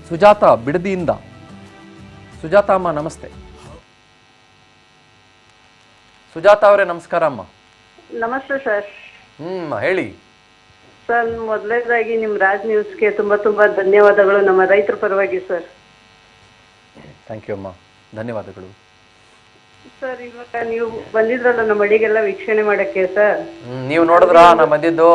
ಸುಜಾತ ಬಿಡದಿಯಿಂದ. ಸುಜಾತ ಅಮ್ಮ ನಮಸ್ತೆ. ಸುಜಾತ ಅವರೇ ನಮಸ್ಕಾರ ಅಮ್ಮ. ನಮಸ್ತೆ ಸರ್. ಹೇಳಿ ಸರ್, ಮೊದಲನೇದಾಗಿ ನಿಮ್ಮ ರಾಜ್ ನ್ಯೂಸ್ಗೆ ತುಂಬಾ ತುಂಬಾ ಧನ್ಯವಾದಗಳು ನಮ್ಮ ರೈತರ ಪರವಾಗಿ ಸರ್. ಥ್ಯಾಂಕ್ ಯು ಅಮ್ಮ, ಧನ್ಯವಾದಗಳು. ಸರ್, ಇವಾಗ ನೀವು ಬಂದಿದ್ರಲ್ಲ ನಮ್ಮ ಅಡಿಗೆಲ್ಲ ವೀಕ್ಷಣೆ ಮಾಡಕ್ಕೆ ಸರ್. ನೀವು ನೋಡಿದ್ರಾ ನಾ ಬಂದಿದ್ದು?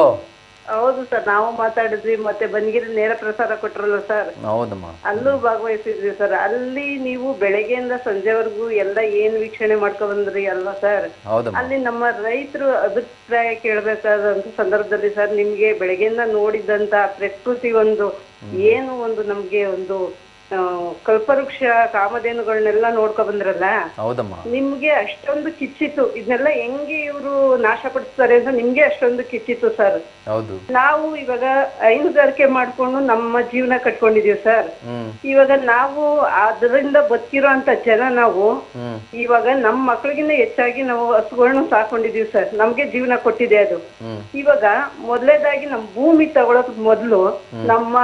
ಹೌದು ಸರ್, ನಾವು ಮಾತಾಡಿದ್ವಿ. ಮತ್ತೆ ಬನ್ಗಿರಿ ನೇರ ಪ್ರಸಾರ ಕೊಟ್ರಲ್ಲ ಸರ್, ಹೌದಮ್ಮ, ಅಲ್ಲೂ ಭಾಗವಹಿಸಿದ್ವಿ ಸರ್. ಅಲ್ಲಿ ನೀವು ಬೆಳಗ್ಗೆಯಿಂದ ಸಂಜೆವರೆಗೂ ಎಲ್ಲ ಏನ್ ವೀಕ್ಷಣೆ ಮಾಡ್ಕೊಂಡ್ ಬಂದ್ರಿ ಅಲ್ವಾ ಸರ್? ಅಲ್ಲಿ ನಮ್ಮ ರೈತರು ಅಭಿಪ್ರಾಯ ಕೇಳಬೇಕಾದಂತ ಸಂದರ್ಭದಲ್ಲಿ ಸರ್, ನಿಮ್ಗೆ ಬೆಳಗ್ಗೆಯಿಂದ ನೋಡಿದಂತ ಪ್ರಕೃತಿ ಒಂದು ಏನು ಒಂದು ನಮ್ಗೆ ಒಂದು ಕಲ್ಪವೃಕ್ಷ ಕಾಮಧೇನುಗಳನ್ನೆಲ್ಲ ನೋಡ್ಕೊ ಬಂದ್ರಲ್ಲ, ನಿಮ್ಗೆ ಅಷ್ಟೊಂದು ಕಿಚ್ಚಿತ್ತು ಇದನ್ನೆಲ್ಲ ಹೆಂಗೆ ಇವರು ನಾಶ ಪಡಿಸ್ತಾರೆ ಅಂತ ನಿಮ್ಗೆ ಅಷ್ಟೊಂದು ಕಿಚ್ಚಿತ್ತು ಸರ್. ನಾವು ಇವಾಗ ಹೈನುಗಾರಿಕೆ ಮಾಡ್ಕೊಂಡು ನಮ್ಮ ಜೀವನ ಕಟ್ಕೊಂಡಿದೀವಿ ಸರ್. ಇವಾಗ ನಾವು ಅದರಿಂದ ಬದುಕಿರೋ ಅಂತ ಜನ ನಾವು ಇವಾಗ ನಮ್ಮ ಮಕ್ಳಿಗಿನ್ನ ಹೆಚ್ಚಾಗಿ ನಾವು ಹಸುಗಳನ್ನ ಸಾಕೊಂಡಿದೀವಿ ಸರ್. ನಮ್ಗೆ ಜೀವನ ಕೊಟ್ಟಿದೆ ಅದು. ಇವಾಗ ಮೊದಲೇದಾಗಿ ನಮ್ ಭೂಮಿ ತಗೊಳಕ್ ಮೊದ್ಲು ನಮ್ಮ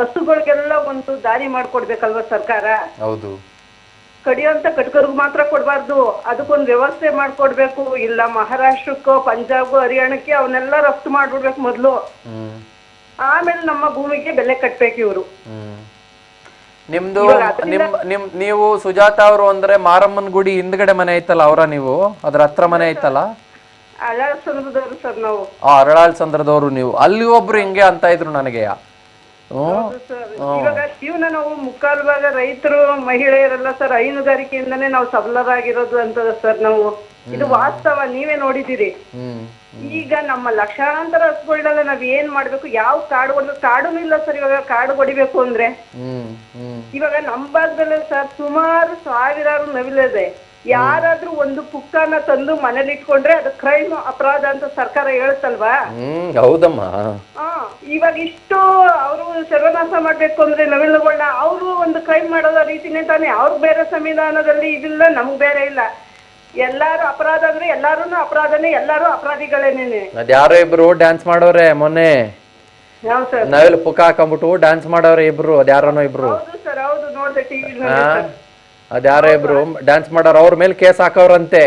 ಹಸುಗಳಿಗೆಲ್ಲ ಒಂದು ದಾರಿ ಮಾಡ್ಕೊಡ್ಬೇಕಲ್ವಾ ಸರ್ಕಾರ? ಕಡಿಯೋಂತ ಕಟ್ಕರ್ಗ್ ಮಾತ್ರ ಕೊಡ್ಬಾರ್ದು, ಅದಕ್ಕೊಂದು ವ್ಯವಸ್ಥೆ ಮಾಡ್ಕೊಡ್ಬೇಕು. ಇಲ್ಲ ಮಹಾರಾಷ್ಟ್ರಕ್ಕೋ ಪಂಜಾಬ್ ಹರಿಯಾಣಕ್ಕೆ ಅವನ್ನೆಲ್ಲ ರಫ್ತು ಮಾಡ್ಬಿಡ್ಬೇಕು ಮೊದ್ಲು. ಆಮೇಲೆ ನಮ್ಮ ಭೂಮಿಗೆ ಬೆಲೆ ಕಟ್ಬೇಕು ಇವರು. ನಿಮ್ದು ನೀವು ಸುಜಾತ ಅವರು ಅಂದ್ರೆ ಮಾರಮ್ಮನ ಗುಡಿ ಹಿಂದ್ಗಡೆ ಮನೆ ಐತಲ್ಲ ಅವರ? ನೀವು ಅದ್ರ ಹತ್ರ ಮನೆ ಐತಲ್ಲ? ಅರಳಾಳ್ ಸಂದ್ರದವ್ರು ಸರ್ ನಾವು. ಅರಳಾಳ್ ಸಂದ್ರದವ್ರು ನೀವು. ಅಲ್ಲಿ ಒಬ್ರು ಹಿಂಗೆ ಅಂತ ಇದ್ರು ನನಗೆ. ಇವಾಗ ಜೀವನ ನಾವು ಮುಕ್ಕಾಲು ಭಾಗ ರೈತರು ಮಹಿಳೆಯರೆಲ್ಲ ಸರ್ ಹೈನುಗಾರಿಕೆಯಿಂದಾನೇ ನಾವು ಸಬಲರಾಗಿರೋದು ಅಂತ ಸರ್ ನಾವು. ಇದು ವಾಸ್ತವ, ನೀವೇ ನೋಡಿದಿರಿ. ಈಗ ನಮ್ಮ ಲಕ್ಷಾಂತರ ಹಸುಗಳನ್ನೆಲ್ಲ ನಾವ್ ಏನ್ ಮಾಡ್ಬೇಕು? ಯಾವ ಕಾಡುನೂ ಇಲ್ಲ ಸರ್. ಇವಾಗ ಕಾಡು ಹೊಡಿಬೇಕು ಅಂದ್ರೆ ಇವಾಗ ನಮ್ಮ ಭಾಗದಲ್ಲಿ ಸರ್ ಸುಮಾರು ಸಾವಿರಾರು ನವಿಲಿದೆ. ಯಾರಾದ್ರೂ ಒಂದು ಪುಕ್ಕನ ತಂದು ಮನೇಲಿ ಇಟ್ಕೊಂಡ್ರೆ ಅದು ಕ್ರೈಮ್, ಅಪರಾಧ ಅಂತ ಸರ್ಕಾರ ಹೇಳುತ್ತಲ್ವಾ? ಹೌದಮ್ಮ. ಇವಾಗ ಇಷ್ಟು ಅವರು ಸರ್ವನಾಶ ಮಾಡ್ಬೇಕು ಅಂದ್ರೆ ನವಿಲುಗಳನ್ನ ಅವರು ಒಂದು ಕ್ರೈಮ್ ಮಾಡೋದ ರೀತಿನೇ ತಾನೆ. ಅವ್ರು ಬೇರೆ ಸಂವಿಧಾನದಲ್ಲಿ ಇದಿಲ್ಲ, ನಮ್ಗ್ ಬೇರೆ ಇಲ್ಲ. ಎಲ್ಲಾರು ಅಪರಾಧ ಅಂದ್ರೆ ಎಲ್ಲಾರು ಅಪರಾಧನೇ, ಎಲ್ಲಾರು ಅಪರಾಧಿಗಳೇನೇನೆ. ಅದ್ಯಾರೋ ಇಬ್ರು ಡ್ಯಾನ್ಸ್ ಮಾಡೋರೆ ಮೊನ್ನೆ, ನವಿಲು ಪುಕ್ಕ ಹಾಕೊಂಡ್ಬಿಟ್ಟು ಡ್ಯಾನ್ಸ್ ಮಾಡೋರೆ ಇಬ್ರು. ಅದ್ಯಾರೋ ಇಬ್ರು. ಹೌದು ಸರ್, ಹೌದು, ನೋಡ್ದೆ ಟಿವಿ. ಅದ್ಯಾರೋ ಇಬ್ರು ಡ್ಯಾನ್ಸ್ ಮಾಡೋರು, ಅವ್ರ ಮೇಲೆ ಕೇಸ್ ಹಾಕವ್ರಂತೆ.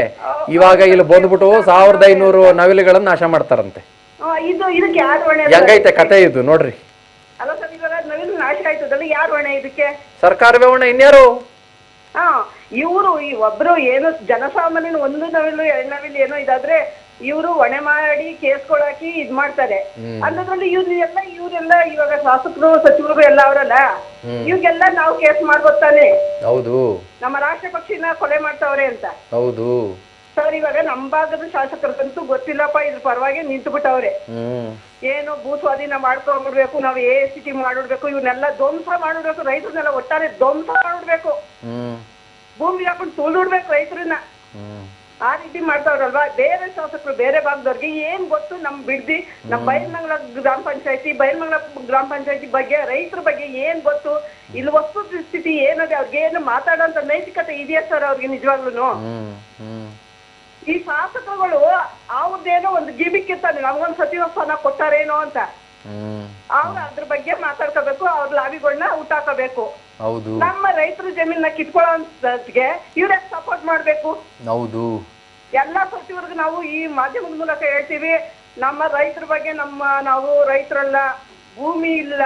ಇವಾಗ ಇಲ್ಲಿ ಬಂದ್ಬಿಟ್ಟು 1500 ನವಿಲುಗಳನ್ನ ನಾಶ ಮಾಡ್ತಾರಂತೆ. ಹೆಂಗೈತೆ ಕತೆ ಇದು ನೋಡ್ರಿ. ಅಲ್ಲ ಸರ್, ಇವಾಗ ನವಿಲು ನಾಶ ಆಯ್ತದಲ್ಲ, ಯಾರು ಹೊಣೆ ಇದಕ್ಕೆ? ಸರ್ಕಾರವೇ ಹೊಣೆ, ಇನ್ಯಾರು? ಇವರು ಈ ಒಬ್ರು ಏನು ಜನಸಾಮಾನ್ಯನ ಒಂದು ನವಿಲು ಎರಡು ನವಿಲು ಏನೋ ಇದಾದ್ರೆ ಇವರು ಹೊಣೆ ಮಾಡಿ ಕೇಸ್ಕೊಳಾಕಿ ಇದ್ ಮಾಡ್ತಾರೆ. ಅಂದ್ರಲ್ಲಿ ಇವ್ರೆಲ್ಲ ಇವಾಗ ಶಾಸಕರು ಸಚಿವರು ಎಲ್ಲ ಅವರಲ್ಲ, ಇವ್ರಿಗೆಲ್ಲ ನಾವು ಕೇಸ್ ಮಾಡ್ಬೋತಾನೆ. ಹೌದು, ನಮ್ಮ ರಾಷ್ಟ್ರ ಪಕ್ಷಿನ ಕೊಲೆ ಮಾಡ್ತಾವ್ರೆ ಅಂತ. ಹೌದು ಸರ್, ಇವಾಗ ನಮ್ಮ ಭಾಗದ ಶಾಸಕರಿಗಂತೂ ಗೊತ್ತಿಲ್ಲಪ್ಪ, ಇದ್ರ ಪರವಾಗಿ ನಿಂತು ಬಿಟ್ಟವ್ರೆ. ಏನು ಭೂ ಸ್ವಾಧೀನ ಮಾಡ್ಕೊಂಡ್ಬಿಡ್ಬೇಕು, ನಾವ್ ACT ಮಾಡ್ಬಿಡ್ಬೇಕು, ಇವನ್ನೆಲ್ಲ ಧ್ವಂಸ ಮಾಡ್ಬಿಡ್ಬೇಕು, ರೈತರನ್ನೆಲ್ಲ ಒಟ್ಟಾರೆ ಧ್ವಂಸ ಮಾಡ್ಬಿಡ್ಬೇಕು, ಭೂಮಿ ಹಾಕೊಂಡು ತುಳಿದ್ಬಿಡ್ಬೇಕು ರೈತರನ್ನ. ಆ ರೀತಿ ಮಾಡ್ತಾವ್ರಲ್ವಾ? ಬೇರೆ ಶಾಸಕರು ಬೇರೆ ಭಾಗದವ್ರಿಗೆ ಏನ್ ಗೊತ್ತು? ನಮ್ ಬಿಡ್ದಿ ನಮ್ ಬೈಲ್ಮಂಗ್ಲ ಗ್ರಾಮ ಪಂಚಾಯತಿ ಬಗ್ಗೆ ರೈತರ ಬಗ್ಗೆ ಏನ್ ಗೊತ್ತು? ಇಲ್ಲಿ ವಸ್ತು ಸ್ಥಿತಿ ಏನದೆ, ಅವ್ರಿಗೆ ಏನು ಮಾತಾಡೋಂತ ನೈತಿಕತೆ ಇದೆಯಾ ಸರ್ ಅವ್ರಿಗೆ ನಿಜವಾಗ್ಲೂ? ಈ ಶಾಸಕರುಗಳು ಅವ್ರದ್ದೇನೋ ಒಂದು ಗಿಮಿಕ್ ಇರ್ತಾನೆ, ನಮ್ಗೊಂದು ಸಚಿವ ಸ್ಥಾನ ಕೊಟ್ಟಾರೇನೋ ಅಂತ. ಅವ್ರು ಅದ್ರ ಬಗ್ಗೆ ಮಾತಾಡ್ಕೋಬೇಕು, ಅವ್ರ ಲಾಬಿಗಳನ್ನ ಊಟಾಕಬೇಕು. ನಮ್ಮ ರೈತರ ಜಮೀನ ಕಿತ್ಕೊಳ್ಳೋಂತಗೆ ಇವ್ರ ಸಪೋರ್ಟ್ ಮಾಡ್ಬೇಕು. ಹೌದು, ಎಲ್ಲಾ ಸಚಿವರಿಗೆ ನಾವು ಈ ಮಾಧ್ಯಮದ ಮೂಲಕ ಹೇಳ್ತೀವಿ, ನಮ್ಮ ರೈತರ ಬಗ್ಗೆ ನಾವು ರೈತರಲ್ಲ, ಭೂಮಿ ಇಲ್ಲ,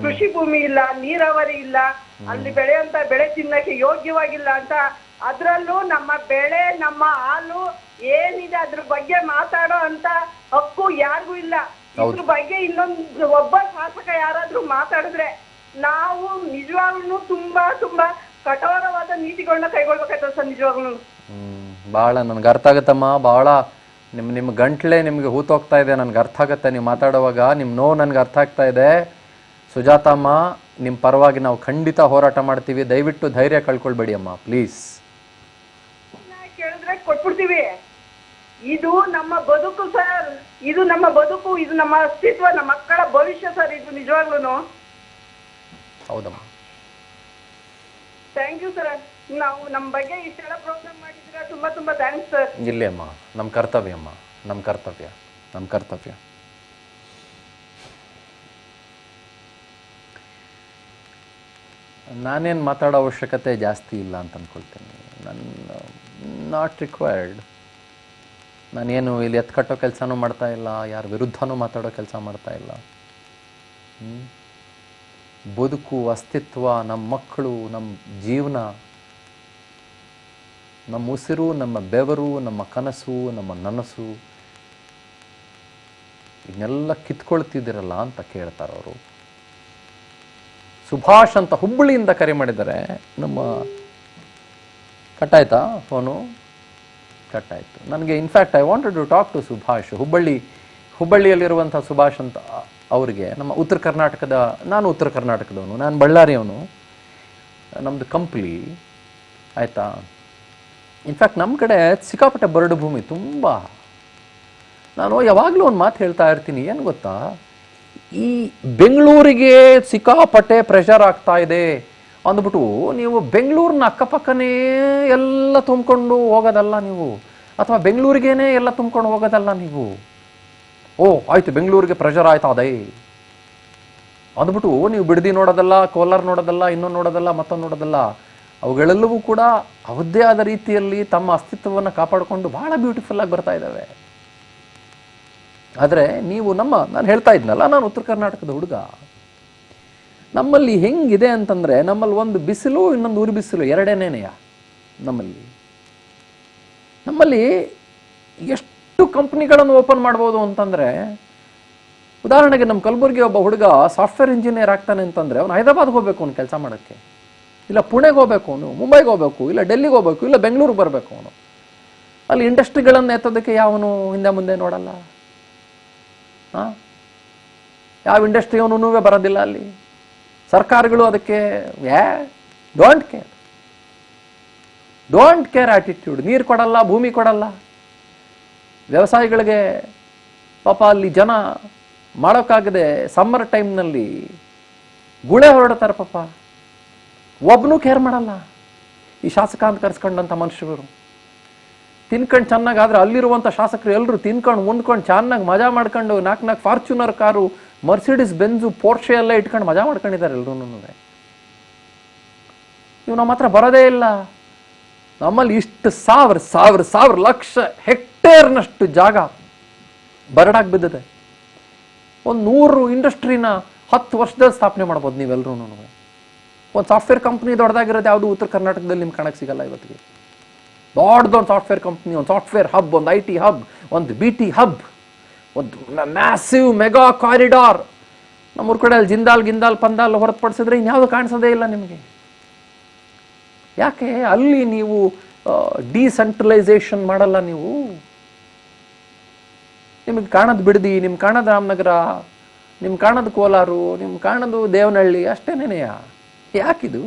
ಕೃಷಿ ಭೂಮಿ ಇಲ್ಲ, ನೀರಾವರಿ ಇಲ್ಲ, ಅಲ್ಲಿ ಬೆಳೆಯಂತ ಬೆಳೆ ತಿನ್ನಕ್ಕೆ ಯೋಗ್ಯವಾಗಿಲ್ಲ ಅಂತ. ಅದ್ರಲ್ಲೂ ನಮ್ಮ ಬೆಳೆ, ನಮ್ಮ ಹಾಲು ಏನಿದೆ ಅದ್ರ ಬಗ್ಗೆ ಮಾತಾಡೋ ಅಂತ ಹಕ್ಕು ಯಾರಿಗೂ ಇಲ್ಲ. ಇದ್ರ ಬಗ್ಗೆ ಇನ್ನೊಂದು ಒಬ್ಬ ಶಾಸಕ ಯಾರಾದ್ರೂ ಮಾತಾಡಿದ್ರೆ ನಾವು ನಿಜವಾಗ್ಲೂ ತುಂಬಾ ತುಂಬಾ ಕಠೋರವಾದ ನೀತಿಗಳನ್ನ ಕೈಗೊಳ್ಬೇಕಾಯ್ತದೆ ಸರ್. ನಿಜವಾಗ್ಲೂ ಬಹಳ ನನ್ಗೆ ಅರ್ಥ ಆಗತ್ತಮ್ಮ. ಬಹಳ ನಿಮ್ಮ ಗಂಟ್ಲೆ ನಿಮ್ಗೆ ಹೂತೋಗ್ತಾ ಇದೆ, ನನ್ಗೆ ಅರ್ಥ ಆಗತ್ತೆ ನೀವು ಮಾತಾಡುವಾಗ. ನಿಮ್ಮ ನೋವು ನನ್ಗೆ ಅರ್ಥ ಆಗ್ತಾ ಇದೆ. ಸುಜಾತಮ್ಮ, ನಿಮ್ಮ ಪರವಾಗಿ ನಾವು ಖಂಡಿತ ಹೋರಾಟ ಮಾಡ್ತೀವಿ. ದಯವಿಟ್ಟು ಧೈರ್ಯ ಕಳ್ಕೊಳ್ಬೇಡಿ ಅಮ್ಮ, ಪ್ಲೀಸ್. ಕೇಳಿದ್ರೆ ಕೊಟ್ಬಿಡ್ತೀವಿ. ಇದು ನಮ್ಮ ಬದುಕು ಸರ್, ಇದು ನಮ್ಮ ಬದುಕು, ಇದು ನಮ್ಮ ಅಸ್ತಿತ್ವ, ನಮ್ಮ ಮಕ್ಕಳ ಭವಿಷ್ಯ ಸರ್. ಇದು ನಿಜವಾಗ್ಲೂ. ಹೌದಮ್ಮ, ಥ್ಯಾಂಕ್ ಯು ಸರ್. ನಾವು ನಮ್ಮ ಬಗ್ಗೆ ಇಷ್ಟೆಲ್ಲ ಪ್ರೋಗ್ರಾಮ್ ಮಾಡಿದ್ರೆ ತುಂಬಾ ತುಂಬಾ ಥ್ಯಾಂಕ್ಸ್ ಸರ್. ಇಲ್ಲೇ ಅಮ್ಮ, ನಮ್ಮ ಕರ್ತವ್ಯ ಅಮ್ಮ, ನಮ್ಮ ಕರ್ತವ್ಯ. ನಾನೇನು ಮಾತಾಡೋ ಅವಶ್ಯಕತೆ ಜಾಸ್ತಿ ಇಲ್ಲ ಅಂತ ಅಂದ್ಕೊಳ್ತೀನಿ. Not required. ನಾನೇನು ಇಲ್ಲಿ ಎತ್ಕಟ್ಟೋ ಕೆಲಸನೂ ಮಾಡ್ತಾ ಇಲ್ಲ, ಯಾರ ವಿರುದ್ಧನೂ ಮಾತಾಡೋ ಕೆಲಸ ಮಾಡ್ತಾ ಇಲ್ಲ. ಬದುಕು, ಅಸ್ತಿತ್ವ, ನಮ್ಮ ಮಕ್ಕಳು, ನಮ್ಮ ಜೀವನ, ನಮ್ಮ ಉಸಿರು, ನಮ್ಮ ಬೆವರು, ನಮ್ಮ ಕನಸು, ನಮ್ಮ ನನಸು, ಇದನ್ನೆಲ್ಲ ಕಿತ್ಕೊಳ್ತಿದ್ದೀರಲ್ಲ ಅಂತ ಕೇಳ್ತಾರವರು. ಸುಭಾಷ್ ಅಂತ ಹುಬ್ಬಳ್ಳಿಯಿಂದ ಕರೆ ಮಾಡಿದ್ದಾರೆ. ನಮ್ಮ ಕಟ್ಟಾಯ್ತಾ ಫೋನು? ಕಟ್ಟಾಯಿತು. ನನಗೆ in fact I wanted to talk to Subhash. ಹುಬ್ಬಳ್ಳಿಯಲ್ಲಿರುವಂಥ ಸುಭಾಷ್ ಅಂತ ಅವರಿಗೆ, ನಮ್ಮ ಉತ್ತರ ಕರ್ನಾಟಕದ, ನಾನು ಉತ್ತರ ಕರ್ನಾಟಕದವನು, ನಾನು ಬಳ್ಳಾರಿಯವನು, ನಮ್ಮದು ಕಂಪ್ಲಿ ಆಯಿತಾ. ಇನ್ಫ್ಯಾಕ್ಟ್ ನಮ್ಮ ಕಡೆ ಸಿಕ್ಕಾಪಟ್ಟೆ ಬರಡು ಭೂಮಿ ತುಂಬ. ನಾನು ಯಾವಾಗಲೂ ಒಂದು ಮಾತು ಹೇಳ್ತಾ ಇರ್ತೀನಿ, ಏನು ಗೊತ್ತಾ, ಈ ಬೆಂಗಳೂರಿಗೆ ಸಿಕ್ಕಾಪಟ್ಟೆ ಪ್ರೆಷರ್ ಆಗ್ತಾ ಇದೆ ಅಂದ್ಬಿಟ್ಟು ನೀವು ಬೆಂಗಳೂರಿನ ಅಕ್ಕಪಕ್ಕನೇ ಎಲ್ಲ ತುಂಬಿಕೊಂಡು ಹೋಗೋದಲ್ಲ ನೀವು, ಅಥವಾ ಬೆಂಗಳೂರಿಗೇನೆ ಎಲ್ಲ ತುಂಬ್ಕೊಂಡು ಹೋಗೋದಲ್ಲ ನೀವು. ಓ ಆಯಿತು, ಬೆಂಗಳೂರಿಗೆ ಪ್ರೆಷರ್ ಆಯ್ತಾ ಅದೇ ಅಂದ್ಬಿಟ್ಟು ನೀವು ಬಿಡದಿ ನೋಡೋದಲ್ಲ, ಕೋಲಾರ ನೋಡೋದಲ್ಲ, ಇನ್ನೊಂದು ನೋಡೋದಲ್ಲ, ಮತ್ತೊಂದು ನೋಡೋದಲ್ಲ. ಅವುಗಳೆಲ್ಲವೂ ಕೂಡ ಅವದ್ದೇ ಆದ ರೀತಿಯಲ್ಲಿ ತಮ್ಮ ಅಸ್ತಿತ್ವವನ್ನು ಕಾಪಾಡಿಕೊಂಡು ಭಾಳ ಬ್ಯೂಟಿಫುಲ್ಲಾಗಿ ಬರ್ತಾ ಇದ್ದಾವೆ. ಆದರೆ ನೀವು ನಾನು ಹೇಳ್ತಾ ಇದ್ನಲ್ಲ, ನಾನು ಉತ್ತರ ಕರ್ನಾಟಕದ ಹುಡುಗ. ನಮ್ಮಲ್ಲಿ ಹೆಂಗಿದೆ ಅಂತಂದರೆ, ನಮ್ಮಲ್ಲಿ ಒಂದು ಬಿಸಿಲು, ಇನ್ನೊಂದು ಉರಿ ಬಿಸಿಲು, ಎರಡೇನೇನೆಯ. ನಮ್ಮಲ್ಲಿ ಎಷ್ಟು ಕಂಪ್ನಿಗಳನ್ನು ಓಪನ್ ಮಾಡ್ಬೋದು ಅಂತಂದರೆ, ಉದಾಹರಣೆಗೆ ನಮ್ಮ ಕಲಬುರಗಿ ಒಬ್ಬ ಹುಡುಗ ಸಾಫ್ಟ್ವೇರ್ ಇಂಜಿನಿಯರ್ ಆಗ್ತಾನೆ ಅಂತಂದರೆ, ಅವನು ಹೈದರಾಬಾದ್ಗೆ ಹೋಗಬೇಕು ಅವನು ಕೆಲಸ ಮಾಡೋಕ್ಕೆ, ಇಲ್ಲ ಪುಣೆಗೆ ಹೋಗಬೇಕು, ಅವನು ಮುಂಬೈಗೆ ಹೋಗಬೇಕು, ಇಲ್ಲ ಡೆಲ್ಲಿಗೆ ಹೋಗಬೇಕು, ಇಲ್ಲ ಬೆಂಗಳೂರಿಗೆ ಬರಬೇಕು ಅವನು. ಅಲ್ಲಿ ಇಂಡಸ್ಟ್ರಿಗಳನ್ನು ಎತ್ತೋದಕ್ಕೆ ಯಾವನು ಹಿಂದೆ ಮುಂದೆ ನೋಡಲ್ಲ. ಯಾವ ಇಂಡಸ್ಟ್ರಿಯವನು ಬರೋದಿಲ್ಲ ಅಲ್ಲಿ. ಸರ್ಕಾರಗಳು ಅದಕ್ಕೆ ಡೋಂಟ್ ಕೇರ್ ಆಟಿಟ್ಯೂಡ್. ನೀರು ಕೊಡಲ್ಲ, ಭೂಮಿ ಕೊಡಲ್ಲ, ವ್ಯವಸಾಯಿಗಳಿಗೆ ಪಾಪ ಅಲ್ಲಿ ಜನ ಮಾಡೋಕ್ಕಾಗದೆ ಸಮ್ಮರ್ ಟೈಮ್ನಲ್ಲಿ ಗುಳೆ ಹೊರಡ್ತಾರೆ ಪಾಪ. ಒಬ್ಬನೂ ಕೇರ್ ಮಾಡಲ್ಲ ಈ ಶಾಸಕ ಅಂತ ಕರೆಸ್ಕೊಂಡಂಥ ಮನುಷ್ಯರು. ತಿನ್ಕೊಂಡು ಚೆನ್ನಾಗಾದ್ರೆ ಅಲ್ಲಿರುವಂಥ ಶಾಸಕರು ಎಲ್ಲರೂ ತಿನ್ಕೊಂಡು ಮುಂದ್ಕೊಂಡು ಚೆನ್ನಾಗಿ ಮಜಾ ಮಾಡ್ಕೊಂಡು 4 ಫಾರ್ಚುನರ್ ಕಾರು, ಮರ್ಸಿಡಿಸ್ ಬೆಂಜು, ಪೋರ್ಷೆ ಎಲ್ಲ ಇಟ್ಕೊಂಡು ಮಜಾ ಮಾಡ್ಕೊಂಡಿದ್ದಾರೆ ಎಲ್ಲರೂ. ಇವು ನಮ್ಮ ಹತ್ರ ಬರೋದೇ ಇಲ್ಲ. ನಮ್ಮಲ್ಲಿ ಇಷ್ಟು ಸಾವಿರ ಲಕ್ಷ ಹೆಕ್ಟೇರ್ನಷ್ಟು ಜಾಗ ಬರಡಾಗಿ ಬಿದ್ದಿದೆ. ಒಂದು 100 ಇಂಡಸ್ಟ್ರಿನ 10 ವರ್ಷದಲ್ಲಿ ಸ್ಥಾಪನೆ ಮಾಡ್ಬೋದು ನೀವೆಲ್ಲರೂ. ಒಂದು ಸಾಫ್ಟ್ವೇರ್ ಕಂಪ್ನಿ ದೊಡ್ಡದಾಗಿರೋದು ಯಾವುದು ಉತ್ತರ ಕರ್ನಾಟಕದಲ್ಲಿ ನಿಮ್ಗೆ ಕಾಣಕ್ಕೆ ಸಿಗಲ್ಲ ಇವತ್ತಿಗೆ. ದೊಡ್ಡದೊಂದು ಸಾಫ್ಟ್ವೇರ್ ಕಂಪ್ನಿ, ಒಂದು ಸಾಫ್ಟ್ವೇರ್ ಹಬ್, ಒಂದು IT ಹಬ್, ಒಂದು BT ಹಬ್, ಒಂದು ಮ್ಯಾಸಿವ್ ಮೆಗಾ ಕಾರಿಡಾರ್. ನಮ್ಮೂರ ಕಡೆ ಅಲ್ಲಿ ಜಿಂದಾಲ್ ಪಂದಾಲ್ ಹೊರತುಪಡಿಸಿದ್ರೆ ಇನ್ಯಾವುದು ಕಾಣಿಸೋದೇ ಇಲ್ಲ ನಿಮಗೆ. ಯಾಕೆ ಅಲ್ಲಿ ನೀವು ಡಿಸೆಂಟ್ರಲೈಸೇಷನ್ ಮಾಡಲ್ಲ? ನೀವು ನಿಮಗೆ ಕಾಣೋದು ಬಿಡದಿ, ನಿಮ್ಗೆ ಕಾಣೋದು ರಾಮನಗರ, ನಿಮ್ಗೆ ಕಾಣೋದು ಕೋಲಾರು, ನಿಮ್ಗೆ ಕಾಣೋದು ದೇವನಹಳ್ಳಿ, ಅಷ್ಟೇನೇನೆಯ? ಯಾಕಿದು?